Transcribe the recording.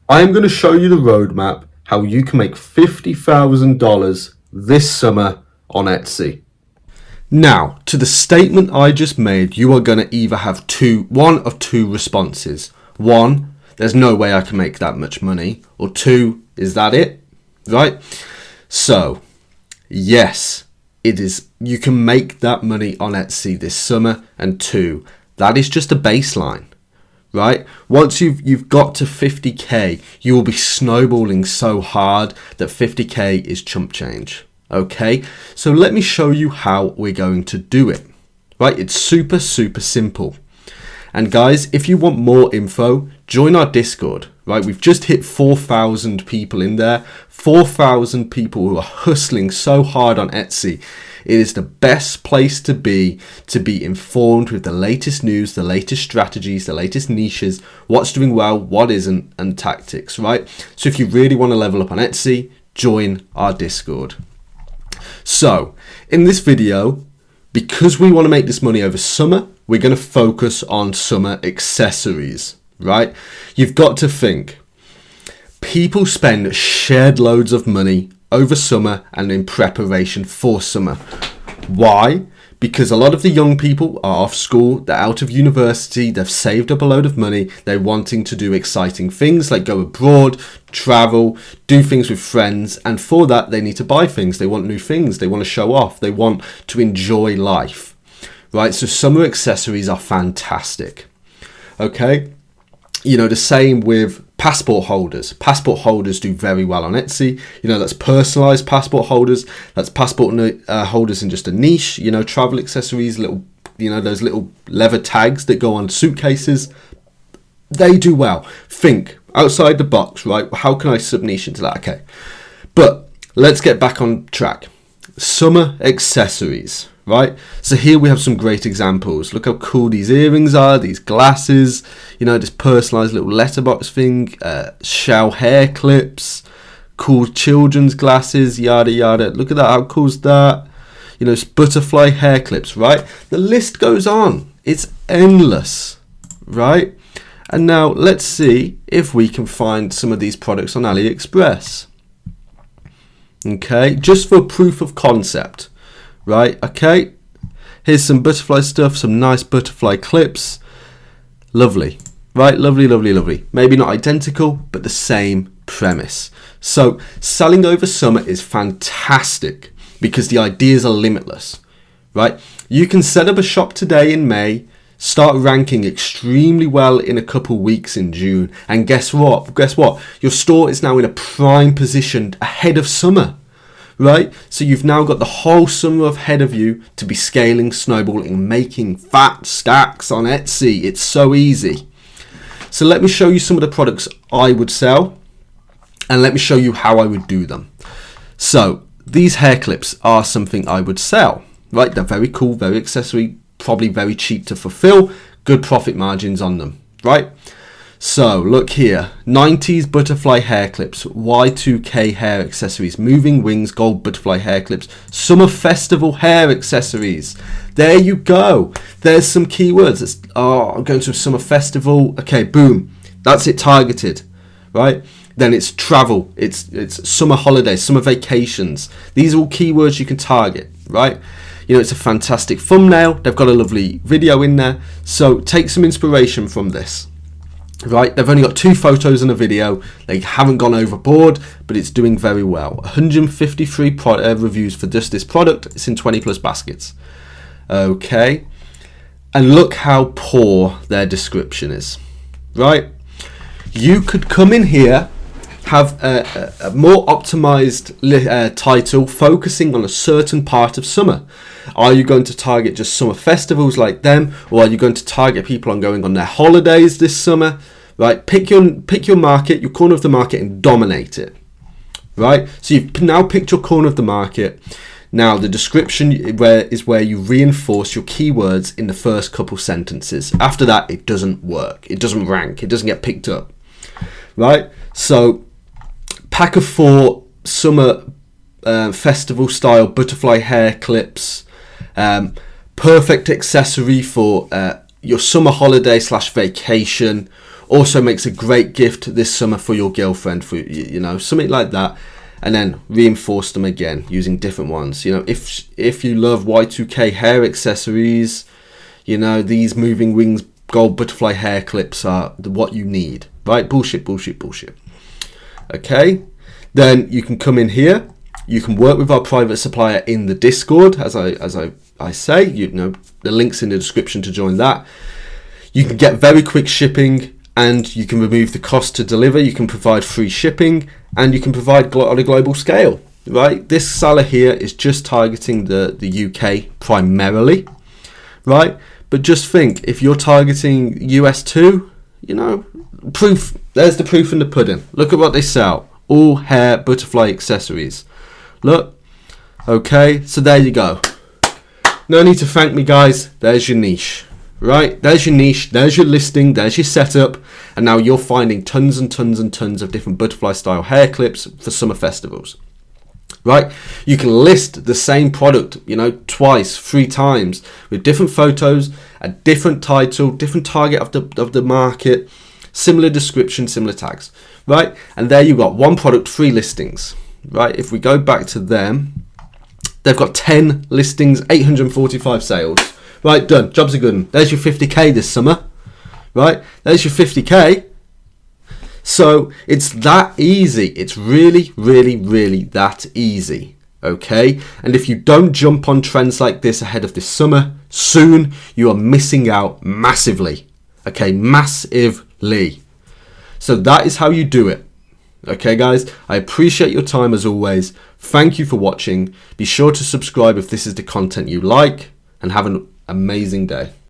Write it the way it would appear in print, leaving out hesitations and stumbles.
I am going to show you the roadmap how you can make $50,000 this summer on Etsy. Now, to the statement I just made, you are going to either have one of two responses. One, there's no way I can make that much money. Or two, is that it? Right? So, yes, it is. You can make that money on Etsy this summer. And two, that is just a baseline. Right? Once you've got to 50k, you will be snowballing so hard that 50k is chump change. Okay, so let me show you how we're going to do it. Right, it's super simple. And guys, if you want more info, join our Discord. Right, we've just hit 4,000 people in there. 4,000 people who are hustling so hard on Etsy. It is the best place to be informed with the latest news, the latest strategies, the latest niches, what's doing well, what isn't, and tactics, right? So if you really want to level up on Etsy, join our Discord. So in this video, because we want to make this money over summer, we're going to focus on summer accessories, right? You've got to think, people spend shed loads of money over summer and in preparation for summer. Why? Because a lot of the young people are off school, they're out of university, they've saved up a load of money, they're wanting to do exciting things like go abroad, travel, do things with friends, and for that they need to buy things, they want new things, they want to show off, they want to enjoy life, right? So summer accessories are fantastic, okay? You know, the same with passport holders. Passport holders do very well on Etsy. You know, that's personalized passport holders. That's passport holders in just a niche. You know, travel accessories, little, you know, those little leather tags that go on suitcases. They do well. Think outside the box, right? How can I sub-niche into that? Okay. But let's get back on track. Summer accessories, right? So here we have some great examples. Look how cool these earrings are, these glasses, you know, this personalized little letterbox thing, shell hair clips, cool children's glasses, yada yada. Look at that, how cool is that? You know, it's butterfly hair clips, right? The list goes on. It's endless, right? And now let's see if we can find some of these products on AliExpress. Okay, just for proof of concept. Right, okay, here's some butterfly stuff, some nice butterfly clips. Lovely, right, lovely. Maybe not identical, but the same premise. So selling over summer is fantastic because the ideas are limitless, right? You can set up a shop today in May, start ranking extremely well in a couple weeks in June, and guess what? Your store is now in a prime position ahead of summer. Right, so you've now got the whole summer ahead of you to be scaling, snowballing, making fat stacks on Etsy. It's so easy. So let me show you some of the products I would sell, and let me show you how I would do them. So these hair clips are something I would sell. Right, they're very cool, very accessory, probably very cheap to fulfill, good profit margins on them. Right. So look here, 90s butterfly hair clips, Y2K hair accessories, moving wings, gold butterfly hair clips, summer festival hair accessories. There you go. There's some keywords. I'm going to a summer festival. Okay, boom. That's it targeted, right? Then it's travel. It's summer holidays, summer vacations. These are all keywords you can target, right? You know, it's a fantastic thumbnail. They've got a lovely video in there. So take some inspiration from this. Right, they've only got 2 photos and a video. They haven't gone overboard, but it's doing very well. 153 reviews for just this product. It's in 20 plus baskets. Okay, and look how poor their description is. Right, you could come in here, have a more optimized title focusing on a certain part of summer. Are you going to target just summer festivals like them, or are you going to target people on going on their holidays this summer? Right, pick your market, your corner of the market, and dominate it. Right, so you've now picked your corner of the market. Now the description is where you reinforce your keywords in the first couple sentences. After that, it doesn't work. It doesn't rank. It doesn't get picked up. Right, so pack of 4 summer festival style butterfly hair clips. Perfect accessory for your summer holiday / vacation, Also makes a great gift this summer for your girlfriend, for, you know, something like that. And then reinforce them again using different ones. You know, if you love Y2K hair accessories, you know, these moving wings gold butterfly hair clips are what you need, right? Bullshit, bullshit, bullshit. Okay, then you can come in here. You can work with our private supplier in the Discord, as I say. You know, the link's in the description to join that. You can get very quick shipping, and you can remove the cost to deliver. You can provide free shipping, and you can provide on a global scale, right? This seller here is just targeting the UK primarily, right? But just think, if you're targeting US too, you know, proof. There's the proof in the pudding. Look at what they sell. All hair butterfly accessories. Look. Okay, so there you go. No need to thank me, guys. There's your niche. Right, there's your niche, there's your listing, there's your setup, and now you're finding tons and tons and tons of different butterfly style hair clips for summer festivals. Right, you can list the same product, you know, twice, 3 times with different photos, a different title, different target of the market, similar description, similar tags. Right, and there you got one product, 3 listings. Right, if we go back to them, they've got 10 listings, 845 sales. Right, done. Jobs are good. There's your 50k this summer. Right, there's your 50k. So it's that easy. It's really, really, really that easy. Okay, and if you don't jump on trends like this ahead of this summer soon, you are missing out massively. Okay, massively. So that is how you do it. Okay, guys, I appreciate your time as always. Thank you for watching. Be sure to subscribe if this is the content you like, and have an amazing day.